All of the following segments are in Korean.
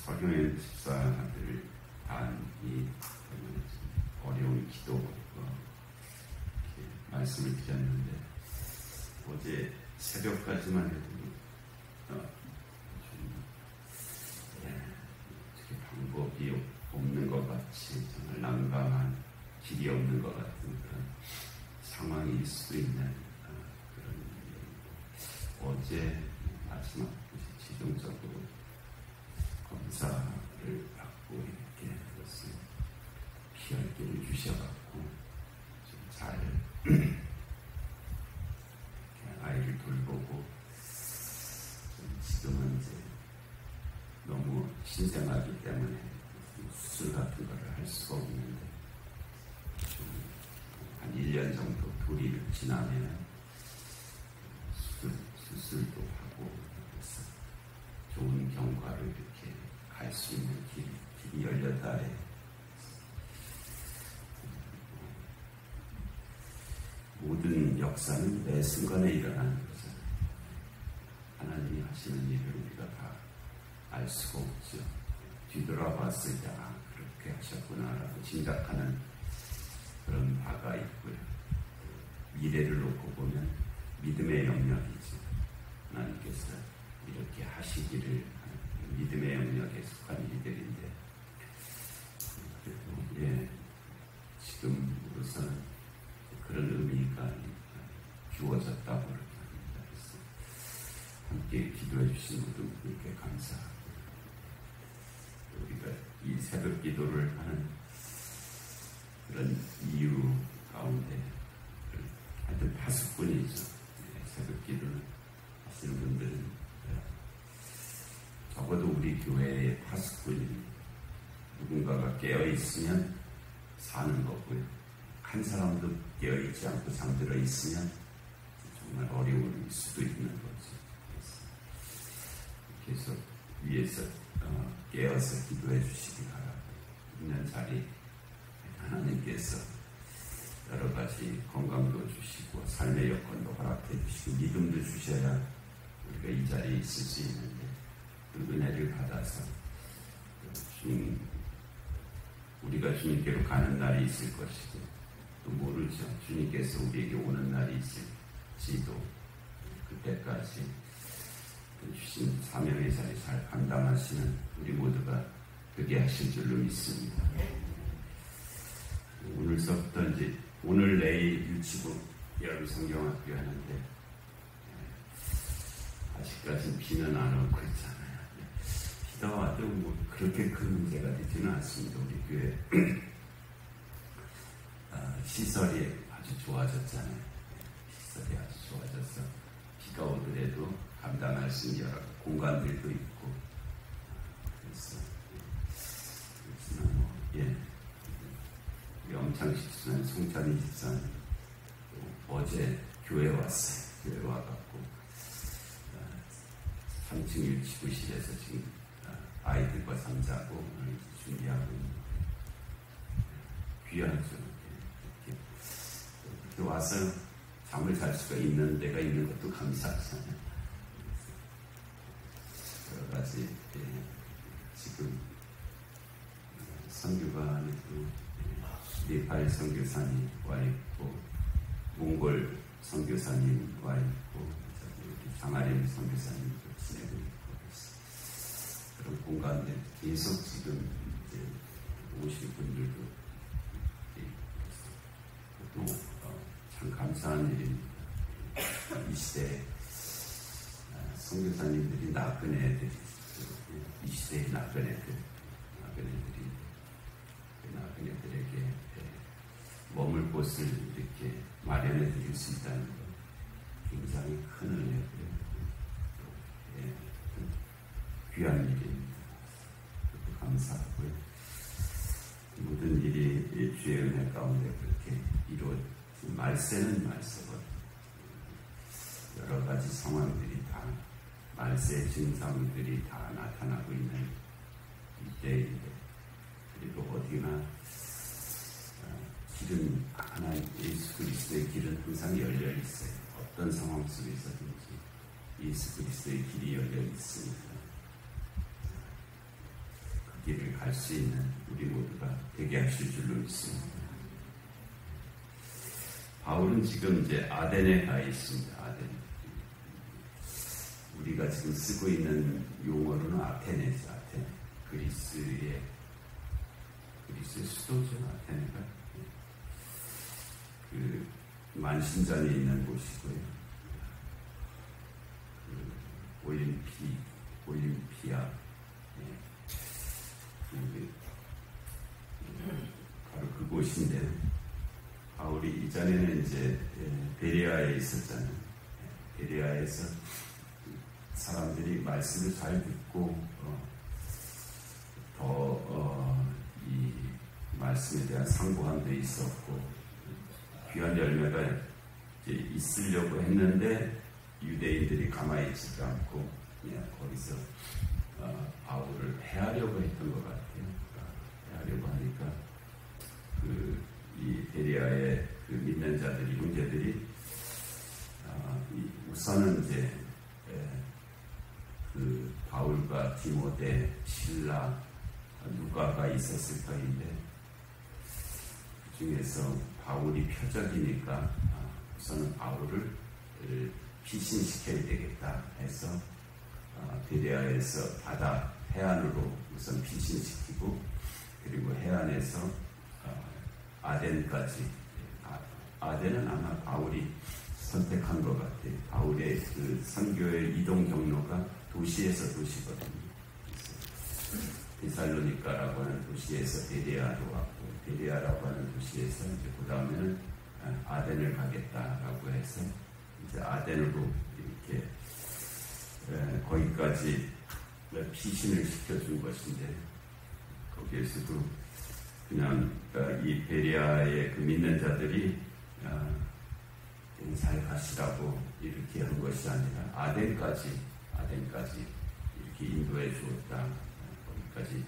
설교연 집사들 단이 어려운 기도 말씀을 드렸는데 어제 새벽까지만 해도 어떻게 방법이 없는 것 같이 정말 난감한 길이 없는 것 같은 그런 상황일 수 있는 그런 어제 마지막 최종적으로 검사를 받고 이렇게 그것을 피할 길을 주셔갖고 좀 잘 아이를 돌보고 지금은 이제 너무 신생하기 때문에 수술 같은 거를 할 수가 없는데 한 1년 정도 도리를 지나면 수술도 하고 그래서 좋은 경과를 이렇게 갈 수 있는 길이 열렸다 해. 모든 역사는 매 순간에 일어나는 거잖아요. 하나님이 하시는 일을 우리가 다 알 수가 없죠. 뒤돌아봤을 때 그렇게 하셨구나라고 짐작하는 그런 바가 있고요. 미래를 놓고 보면 믿음의 영역이죠. 하나님께서 이렇게 하시기를 하는 믿음의 영역에 속한 일들인데 그래도 지금으로서는 그런 의미가 주어졌다고 그렇게 합니다. 그래서 함께 기도해 주신 모든 분께 감사하고 우리가 이 새벽 기도를 하는 그런 이유 가운데 하여튼 5분이죠. 새벽 기도를 하시는 분들은 적어도 우리 교회의 5분이 누군가가 깨어있으면 사는 거고요. 한 사람도 깨어있지 않고 잠들어 있으면 정말 어려울 수도 있는 거죠. 그래서 계속 위에서 깨어서 기도해 주시기 바라고 있는 자리 하나님께서 여러 가지 건강도 주시고 삶의 여건도 허락해 주시고 믿음도 주셔야 우리가 이 자리에 있을 수 있는데 그 은혜를 받아서 우리가 주님께로 가는 날이 있을 것이고 또 모르죠. 주님께서 우리에게 오는 날이 있을지도 그때까지 주신 사명의 자리 잘 감당하시는 우리 모두가 되게 하실 줄로 믿습니다. 오늘서부터 이제 오늘 내일 유치부 여름 성경학교 하는데 아직까지는 비는 안 오고 있잖아요. 비가 와도 뭐 그렇게 큰 문제가 되지는 않습니다. 우리 교회 시설이 아주 좋아졌잖아요. 시설이 아주 좋아져서 비가 오더라도 감당할 수 있는 여러 공간들도 있고 그래서 영창 집사는 송찬희 집사는 어제 교회 왔어요. 교회 와갖고 3층 유치부실에서 지금 아이들과 잠자고 준비하고 있는 귀하죠. 이렇게 와서 잠을 잘 수가 있는 데가 있는 것도 감사하잖아요. 여러 가지 지금 선교관에도 네팔 선교사님 와 있고 몽골 선교사님 와 있고 장아림 선교사님도 지내고 있고 그런 공간들 계속 지금 이제 오실 분들도 또 참 감사한 일입니다. 이 시대에 선교사님들이 낳은 애들이 이 시대에 낳은 애들에게 머물 곳을 이렇게 마련해 드릴 수 있다는 것 굉장히 큰 은혜고요. 귀한 일입니다. 감사하고요. 모든 일이 주의 은혜 가운데 그렇게 이루어진 말세는 말세거든요. 여러 가지 상황들이 다 말세 증상들이 다 나타나고 있는 이때인데 그리고 어디나 길은 하나님 예수 그리스도의 길은 항상 열려 있어요. 어떤 상황 속에서든지 예수 그리스도의 길이 열려 있으니까 그 길을 갈 수 있는 우리 모두가 되게 하실 줄로 믿습니다. 바울은 지금 이제 아덴에 가 있습니다. 아덴. 우리가 지금 쓰고 있는 용어로는 아테네죠. 아테네. 그리스의 수도죠. 아테네가. 그 만신전에 있는 곳이고요. 그 올림피아. 바로 그곳인데, 바울이 이전에는 이제 베레아에 있었잖아요. 베레아에서 사람들이 말씀을 잘 듣고 이 말씀에 대한 상고함도 있었고 귀한 열매가 이제 있으려고 했는데 유대인들이 가만히 있지 않고 그냥 거기서 바울을 해하려고 했던 것 같아요. 해하려고 하니까 이 베레아의 그 믿는 자들이, 형제들이 우선은 이제 그 바울과 디모데, 실라, 누가가 있었을 터인데 그 중에서 바울이 표적이니까 우선은 바울을 피신시켜야 되겠다 해서 베레아에서 바다 해안으로 우선 피신시키고 그리고 해안에서 아덴까지. 아덴은 아마 바울이 선택한 것 같아요. 바울의 그 선교의 이동 경로가 도시에서 도시거든요. 데살로니가라고 하는 도시에서 베레아로 왔고, 베레아라고 하는 도시에서 이제 그 다음에는 아덴을 가겠다라고 해서 이제 아덴으로 이렇게 거기까지 피신을 시켜준 것인데, 거기에서도 그냥 이 베레아의 그 믿는 자들이 잘 가시라고 이렇게 한 것이 아니라 아덴까지 이렇게 인도해 주었다, 거기까지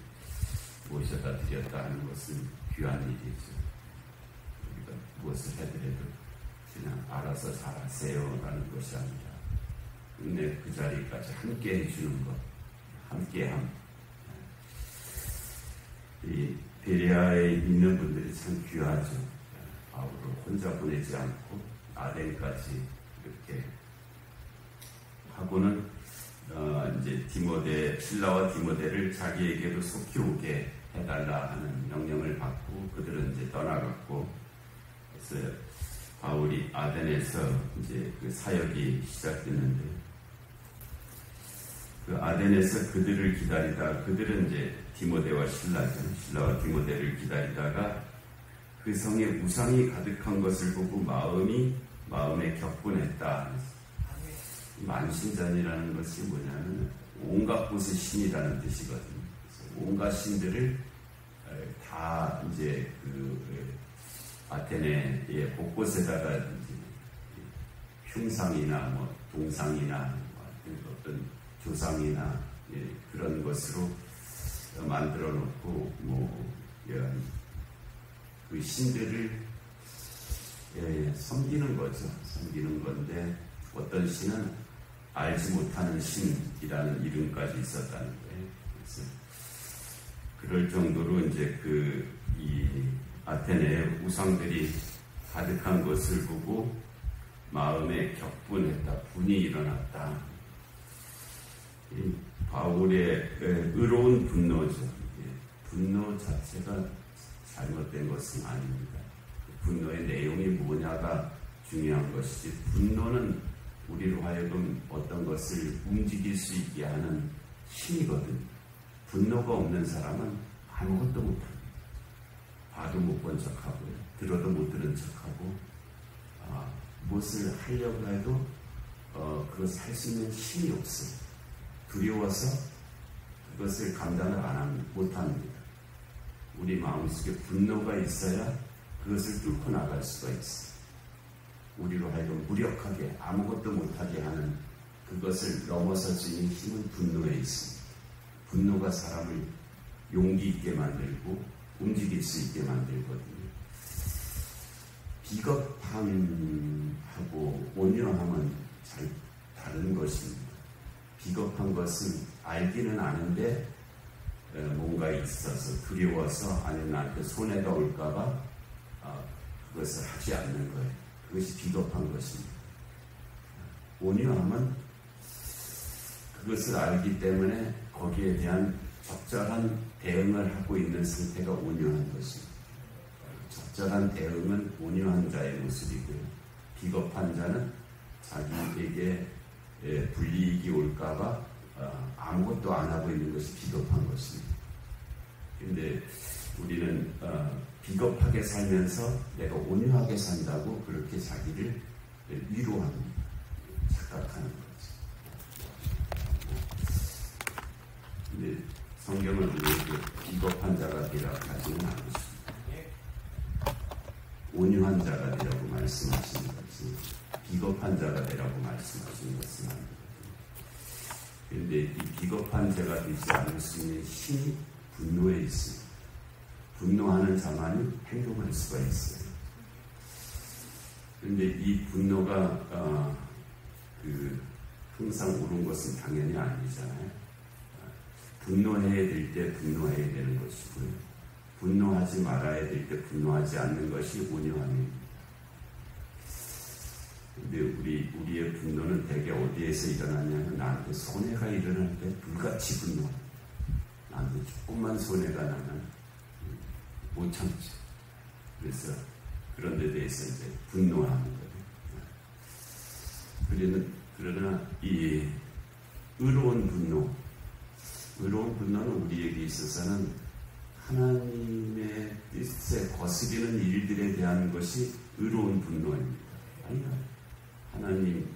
모셔다 드렸다 하는 것은 귀한 일이죠. 우리가 무엇을 해드려도 그냥 알아서 잘하세요라는 것이 아니라 은혜 그 자리까지 함께 해주는 것, 함께함. 이 베레아에 있는 분들이 참 귀하죠. 바울을 혼자 보내지 않고 아덴까지 이렇게 하고는 이제 신라와 디모데를 자기에게로 속히 오게 해달라 하는 명령을 받고 그들은 이제 떠나갔고, 그래서 바울이 아덴에서 이제 그 사역이 시작됐는데, 그 아덴에서 그들을 기다리다, 그들은 이제 디모데와 신라와 디모데를 기다리다가 그 성에 우상이 가득한 것을 보고 마음에 격분했다. 만신전이라는 것이 뭐냐면 온갖 곳의 신이라는 뜻이거든요. 온갖 신들을 다 이제 그 아테네의 곳곳에다가 이제 흉상이나 뭐 동상이나 어떤 조상이나 그런 것으로 만들어 놓고 그 신들을 섬기는 거죠. 섬기는 건데 어떤 신은 알지 못하는 신이라는 이름까지 있었다는 거예요. 그래서 그럴 정도로 이제 이 아테네의 우상들이 가득한 것을 보고 마음에 격분했다, 분이 일어났다. 바울의 의로운 분노죠. 분노 자체가 잘못된 것은 아닙니다. 분노의 내용이 뭐냐가 중요한 것이지, 분노는 우리로 하여금 어떤 것을 움직일 수 있게 하는 힘이거든요. 분노가 없는 사람은 아무것도 못합니다. 봐도 못 본 척하고요, 들어도 못 들은 척하고, 무엇을 하려고 해도 그것을 할 수 있는 힘이 없어요. 두려워서 그것을 감당을 못합니다. 우리 마음속에 분노가 있어야 그것을 뚫고 나갈 수가 있어요. 우리로 하여금 무력하게 아무것도 못하게 하는 그것을 넘어설 수 있는 힘은 분노에 있습니다. 분노가 사람을 용기 있게 만들고 움직일 수 있게 만들거든요. 비겁함하고 온유함은 잘 다른 것입니다. 비겁한 것은 알기는 아는데 뭔가 있어서 두려워서 아니면 나한테 손해가 올까봐 그것을 하지 않는 거예요. 그것이 비겁한 것입니다. 온유함은 그것을 알기 때문에 거기에 대한 적절한 대응을 하고 있는 상태가 온유한 것입니다. 적절한 대응은 온유한 자의 모습이고요. 비겁한 자는 자기에게 불이익이 올까봐 아무것도 안 하고 있는 것이 비겁한 것입니다. 그런데 우리는 비겁하게 살면서 내가 온유하게 산다고 그렇게 자기를 위로합니다. 착각하는 거죠. 근데 성경은 우리에게 비겁한 자가 되라 하지는 않습니다. 온유한 자가 되라고 말씀하시는 것이 비겁한 자가 되라고 말씀하시는 것은 아닙니다. 그런데 이 비겁한 자가 되지 않을 수 있는 힘이 분노에 있습니다. 분노하는 자만이 행동할 수가 있어요. 그런데 이 분노가 항상 옳은 것은 당연히 아니잖아요. 분노해야 될 때 분노해야 되는 것이고요. 분노하지 말아야 될 때 분노하지 않는 것이 온유함입니다. 근데 우리의 분노는 대개 어디에서 일어나냐면 나한테 손해가 일어날 때 불같이 분노. 나한테 조금만 손해가 나면 못 참죠. 그래서 그런 데 대해서 이제 분노하는 거예요. 그러나 이 의로운 분노는 우리에게 있어서는 하나님의 뜻에 거스리는 일들에 대한 것이 의로운 분노입니다. 아니요. 하나님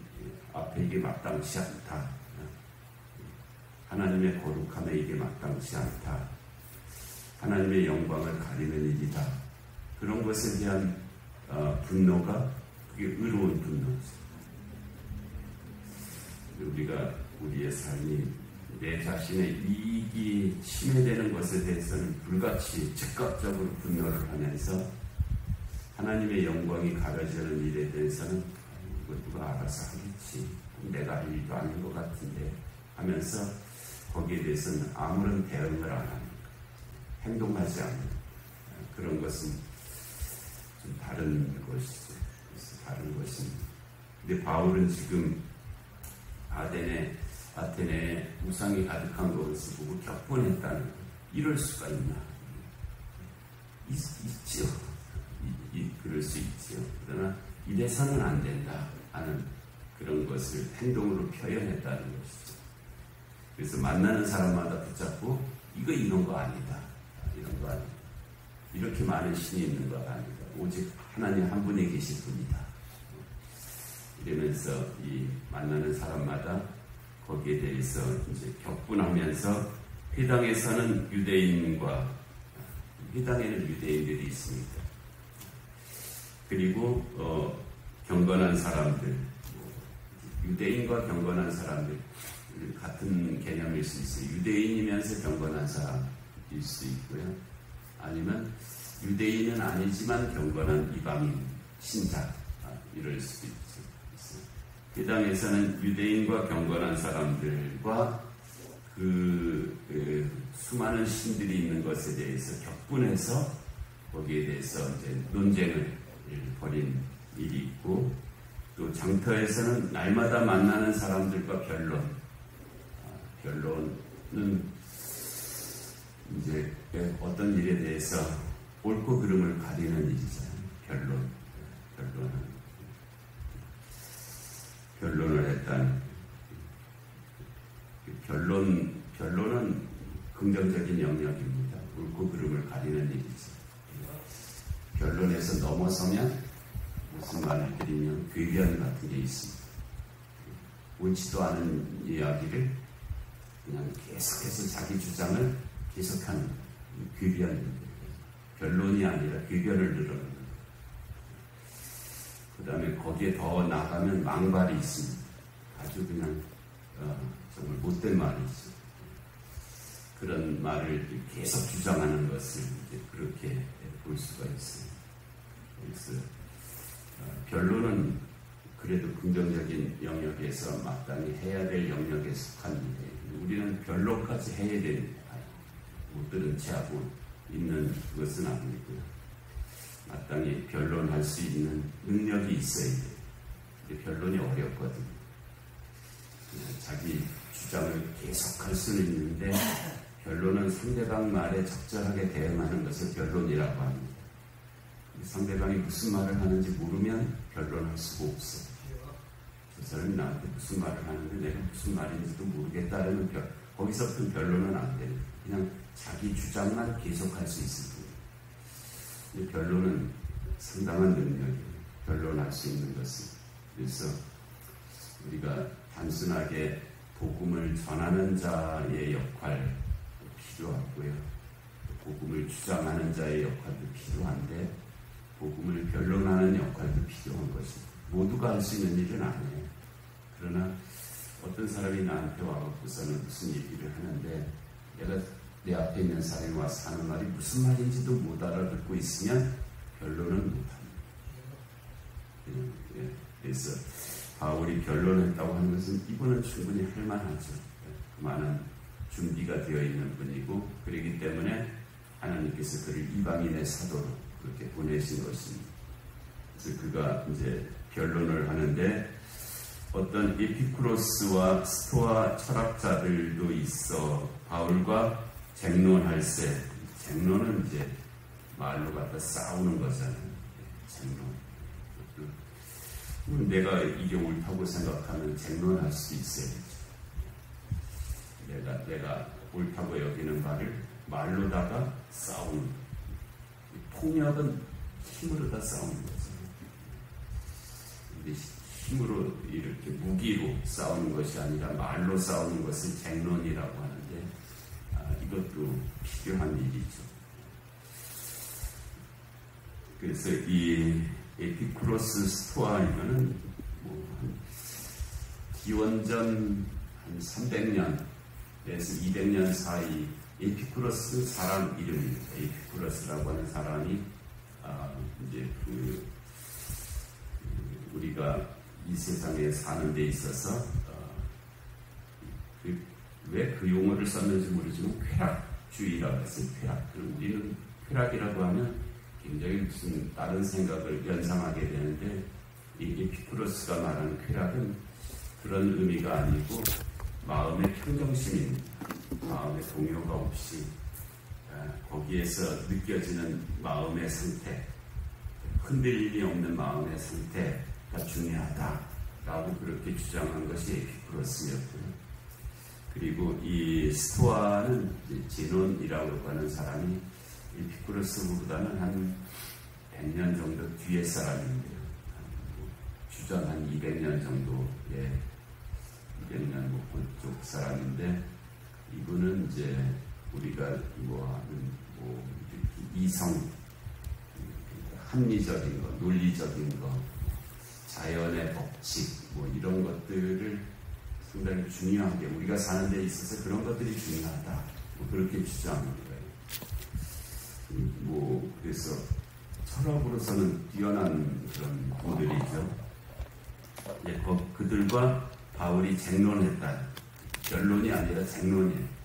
앞에 이게 마땅치 않다. 하나님의 거룩함에 이게 마땅치 않다. 하나님의 영광을 가리는 일이다. 그런 것에 대한 분노가 그게 의로운 분노죠. 우리가 우리의 삶이 내 자신의 이익이 침해되는 것에 대해서는 불같이 즉각적으로 분노를 하면서 하나님의 영광이 가려지는 일에 대해서는 이거 누가 알아서 하겠지. 내가 할 일도 아닌 것 같은데 하면서 거기에 대해서는 아무런 대응을 안 합니다. 행동하지 않는 그런 것은 좀 다른 것이죠. 다른 것입니다. 근데 바울은 지금 아테네에 우상이 가득한 것을 보고 격분했다는 것. 이럴 수가 있나? 있지요. 그럴 수 있지요. 그러나 이래서는 안 된다 하는 그런 것을 행동으로 표현했다는 것이죠. 그래서 만나는 사람마다 붙잡고 이런 거 아니다. 이런 거 아니다. 이렇게 많은 신이 있는 거 아니다. 오직 하나님 한 분이 계실 뿐이다. 이러면서 이 만나는 사람마다 거기에 대해서 이제 격분하면서 회당에서는 회당에는 유대인들이 있습니다. 그리고 경건한 사람들, 유대인과 경건한 사람들 같은 개념일 수 있어요. 유대인이면서 경건한 사람일 수 있고요. 아니면 유대인은 아니지만 경건한 이방인 신자 이럴 수도 있죠. 회당에서는 유대인과 경건한 사람들과 수많은 신들이 있는 것에 대해서 격분해서 거기에 대해서 이제 논쟁을 벌인 일이 있고, 또 장터에서는 날마다 만나는 사람들과 변론은 이제 어떤 일에 대해서 옳고 그름을 가리는 일이잖아요. 변론을 했다는 변론은 긍정적인 영역입니다. 옳고 그름을 가리는 일이죠. 변론에서 넘어서면 무슨 말을 드리면 궤변 같은 게 있습니다. 옳지도 않은 이야기를 그냥 계속해서 자기 주장을 계속하는 궤변입니다. 변론이 아니라 궤변을 늘어놓는 거예요. 그 다음에 거기에 더 나가면 망발이 있습니다. 아주 그냥 정말 못된 말이 있어요. 그런 말을 계속 주장하는 것을 이제 그렇게 볼 수가 있어요. 그래서 변론은 그래도 긍정적인 영역에서 마땅히 해야 될 영역에 속한 일이에요. 우리는 변론까지 해야 됩니다. 못 들은 채 하고 있는 것은 아니고요. 마땅히 변론할 수 있는 능력이 있어야 돼요. 근데 변론이 어렵거든요. 자기 주장을 계속할 수는 있는데 변론은 상대방 말에 적절하게 대응하는 것을 변론이라고 합니다. 상대방이 무슨 말을 하는지 모르면 변론할 수가 없어. 저 사람이 나한테 무슨 말을 하는데 내가 무슨 말인지도 모르겠다는 거기서부터 변론은 안 돼요. 그냥 자기 주장만 계속할 수 있을 뿐이에요. 변론은 상당한 능력이에요. 변론할 수 있는 것은. 그래서 우리가 단순하게 복음을 전하는 자의 역할도 필요하고요. 복음을 주장하는 자의 역할도 필요한데 복음을 변론하는 역할도 필요한 것입니다. 모두가 할 수 있는 일은 아니에요. 그러나 어떤 사람이 나한테 와갖고서는 무슨 얘기를 하는데 내가 내 앞에 있는 사람이 와서 하는 말이 무슨 말인지도 못 알아듣고 있으면 변론은 못합니다. 그래서 바울이 변론했다고 하는 것은 이분은 충분히 할 만하죠. 그만한 준비가 되어 있는 분이고 그렇기 때문에 하나님께서 그를 이방인의 사도로 그렇게 보내신 것입니다. 그래서 그가 이제 변론을 하는데 어떤 에피쿠로스와 스토아 철학자들도 있어 바울과 쟁론할세. 쟁론은 이제 말로 갖다 싸우는 거잖아요. 쟁론. 내가 이게 옳다고 생각하면 쟁론할 수도 있어야죠. 내가 옳다고 여기는 말을 말로다가 싸우는. 폭력은 힘으로 다 싸우는 거죠. 근데 힘으로 이렇게 무기로 싸우는 것이 아니라 말로 싸우는 것을 쟁론이라고 하는데 이것도 필요한 일이죠. 그래서 이 에피쿠로스 스토아 이거는 기원전 한 300년에서 200년 사이 에피쿠로스 사람 이름입니다. 에피쿠로스라고 하는 사람이 이제 우리가 이 세상에 사는 데 있어서 왜 그 용어를 썼는지 모르지만 쾌락주의라고 했어요. 쾌락. 우리는 쾌락이라고 하면 굉장히 무슨 다른 생각을 연상하게 되는데 이 에피쿠로스가 말하는 쾌락은 그런 의미가 아니고 마음의 평정심입니다. 마음의 동요가 없이 거기에서 느껴지는 마음의 상태, 흔들림이 없는 마음의 상태가 중요하다라고 그렇게 주장한 것이 에피쿠로스였고요. 그리고 이 스토아는 제논이라고 하는 사람이 에피쿠로스보다는 한 100년 정도 뒤의 사람인데요. 주전 한 200년 정도의 200년 그쪽 사람인데 이분은 이제 우리가 이성, 합리적인 거, 논리적인 거, 자연의 법칙 이런 것들을 상당히 중요하게 우리가 사는 데 있어서 그런 것들이 중요하다. 그렇게 주장합니다. 그래서 철학으로서는 뛰어난 그런 분들이죠. 그들과 바울이 쟁론했다. 결론이 아니라 쟁론이에요.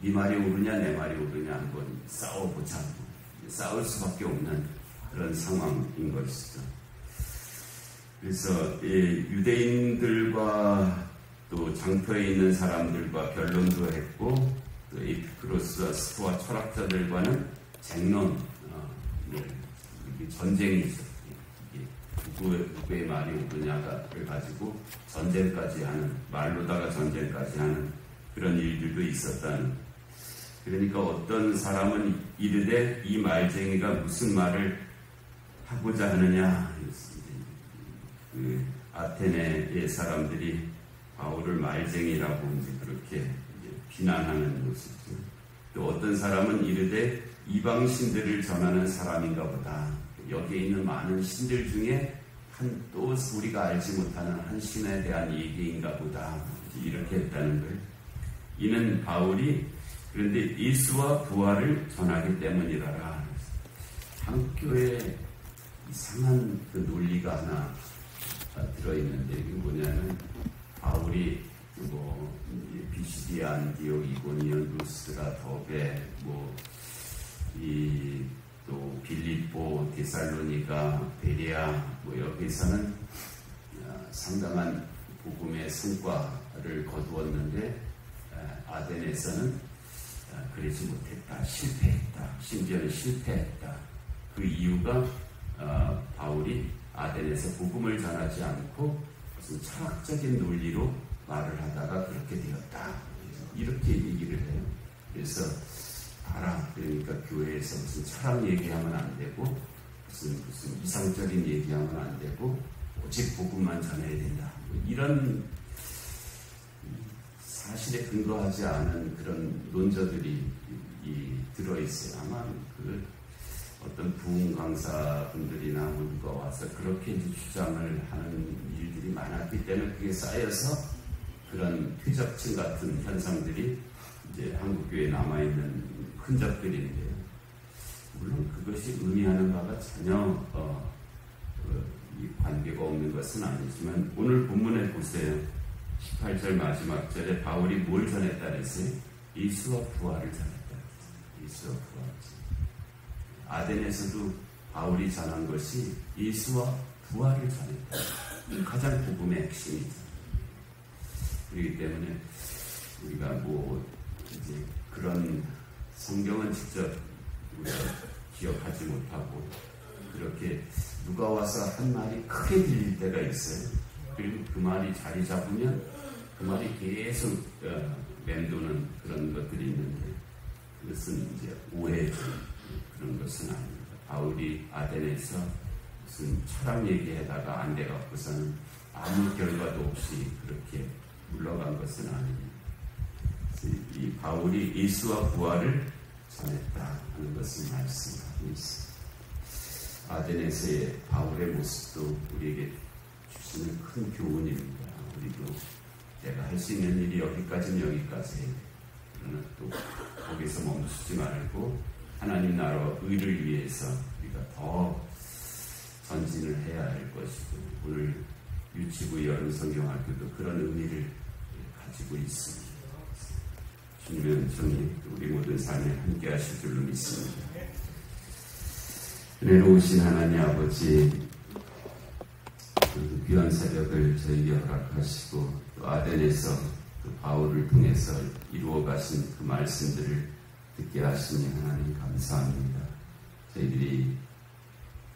네 말이 옳으냐 내 말이 옳으냐 한번 싸워보자. 싸울 수밖에 없는 그런 상황인 것이죠. 그래서 유대인들과 또 장터에 있는 사람들과 변론도 했고 또 에피쿠로스와 스토아 철학자들과는 쟁론, 전쟁이죠. 누구의 말이 옳으냐를 가지고 전쟁까지 하는, 말로다가 전쟁까지 하는 그런 일들도 있었다는. 그러니까 어떤 사람은 이르되 이 말쟁이가 무슨 말을 하고자 하느냐. 아테네의 사람들이 바울을 말쟁이라고 이제 그렇게 비난하는 모습이죠. 또 어떤 사람은 이르되 이방신들을 전하는 사람인가 보다. 여기에 있는 많은 신들 중에 또 우리가 알지 못하는 한 신에 대한 얘기인가 보다. 이렇게 했다는 거예요. 이는 바울이 그런데 예수와 부활을 전하기 때문이라라. 한국 교회에 이상한 그 논리가 하나 들어있는데 이게 뭐냐면 바울이 비시디아, 안디옥, 이고니온, 루스드라, 더베, 또 빌립보, 데살로니가, 베레아 여기서는 상당한 복음의 성과를 거두었는데 아덴에서는 그러지 못했다, 실패했다, 심지어는 실패했다. 그 이유가 바울이 아덴에서 복음을 전하지 않고 무슨 철학적인 논리로 말을 하다가 그렇게 되었다, 이렇게 얘기를 해요. 그래서 알아, 그러니까 교회에서 무슨 철학 얘기하면 안 되고 무슨 이상적인 얘기하면 안 되고 오직 복음만 전해야 된다, 이런 사실에 근거하지 않은 그런 논조들이 들어있어요. 아마 어떤 부흥 강사분들이나 누가 와서 그렇게 이제 주장을 하는 일들이 많았기 때문에 그게 쌓여서 그런 퇴적층 같은 현상들이 이제 한국교회에 남아있는 흔적들인데요. 물론 그것이 의미하는 바가 전혀 관계가 없는 것은 아니지만 오늘 본문에 보세요. 18절 마지막 절에 바울이 뭘 전했다 그랬어요? 예수와 부활을 전했다. 예수와 부활. 아덴에서도 바울이 전한 것이 예수와 부활을 전했다. 이 가장 복음의 핵심이죠. 그렇기 때문에 우리가 이제 그런 성경은 직접 우리가 기억하지 못하고 그렇게 누가 와서 한 말이 크게 들릴 때가 있어요. 그리고 그 말이 자리 잡으면 그 말이 계속 맴도는 그런 것들이 있는데 그것은 이제 오해죠. 그런 것은 아닙니다. 바울이 아덴에서 무슨 철학 얘기하다가 안 돼갖고서는 아무 결과도 없이 그렇게 물러간 것은 아닙니다. 이 바울이 예수와 부활을 전했다 하는 것을 말씀하고 있습니다. 아덴에서의 바울의 모습도 우리에게 주시는 큰 교훈입니다. 우리도 내가 할 수 있는 일이 여기까지는 여기까지, 그러나 또 거기서 멈추지 말고 하나님 나라와 의를 위해서 우리가 더 전진을 해야 할 것이고, 오늘 유치부 여름성경학교도 그런 의미를 가지고 있습니다. 주님의 은총이 우리 모든 삶에 함께 하실 줄로 믿습니다. 은혜로우신 하나님 아버지, 귀한 새벽을 저희에게 허락하시고 또 아덴에서 그 바울을 통해서 이루어 가신 그 말씀들을 듣게 하시니 하나님 감사합니다. 저희들이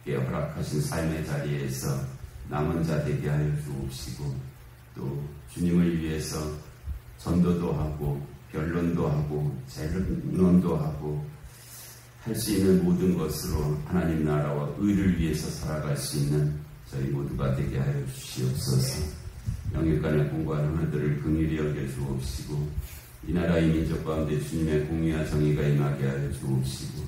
허락하신 삶의 자리에서 남은 자 되게 하여 주옵시고 또 주님을 위해서 전도도 하고 변론도 하고 재론도 하고 할 수 있는 모든 것으로 하나님 나라와 의를 위해서 살아갈 수 있는 저희 모두가 되게 하여 주시옵소서. 영육간에 공부하는 하늘을 긍휼히 여겨 주옵시고 이 나라 이 민족 가운데 주님의 공의와 정의가 임하게 하여 주옵시고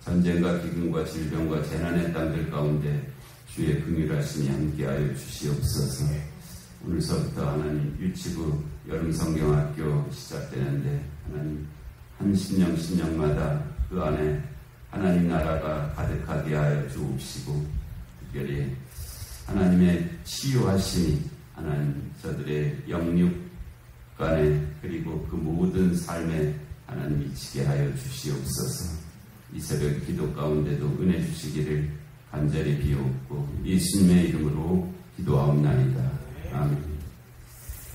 전쟁과 기근과 질병과 재난의 땅들 가운데 주의 긍휼하심이 함께하여 주시옵소서. 오늘서부터 하나님 유치부 여름성경학교 시작되는데 하나님 한 신령마다 그 안에 하나님 나라가 가득하게 하여 주옵시고 특별히 하나님의 치유하심이 하나님 저들의 영육 간에 그리고 그 모든 삶에 하나님 미치게 하여 주시옵소서. 이 새벽 기도 가운데도 은혜 주시기를 간절히 비옵고 예수님의 이름으로 기도하옵나이다. 아멘.